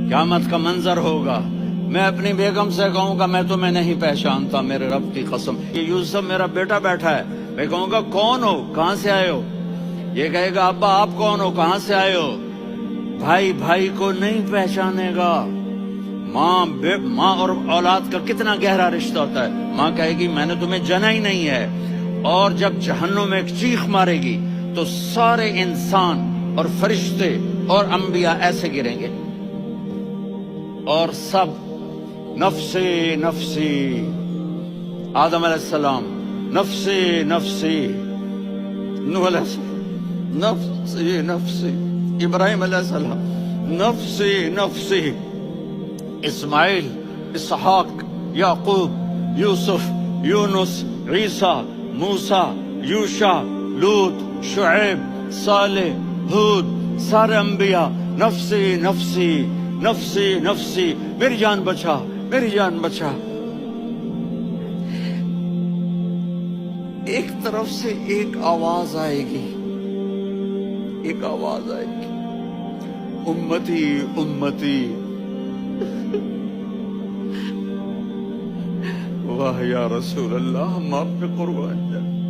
قیامت کا منظر ہوگا، میں اپنی بیگم سے کہوں گا میں تمہیں نہیں پہچانتا میرے رب کی قسم، یہ یوسف میرا بیٹا بیٹھا ہے، میں کہوں گا کون ہو، کہاں سے آئے ہو؟ یہ کہے گا ابا آپ کون ہو، کہاں سے آئے ہو؟ بھائی بھائی کو نہیں پہچانے گا۔ ماں اور اولاد کا کتنا گہرا رشتہ ہوتا ہے، ماں کہے گی میں نے تمہیں جنا ہی نہیں ہے، اور جب جہنم میں ایک چیخ مارے گی تو سارے انسان اور فرشتے اور انبیاء ایسے گریں گے، اور سب نفسی نفسی، آدم علیہ السلام نفسی نفسی، نوح علیہ السلام نفسی نفسی، ابراہیم علیہ السلام نفسی نفسی، اسماعیل، اسحاق، یعقوب، یوسف، یونس، عیسیٰ، موسیٰ، یوشع، لوط، شعیب، صالح، ہود، سارے انبیاء نفسی نفسی نفسی نفسی، میری جان بچا میری جان بچا۔ ایک طرف سے ایک آواز آئے گی، ایک آواز آئے گی، امتی امتی، واہ یا رسول اللہ ہم آپ پہ قربان جائیں۔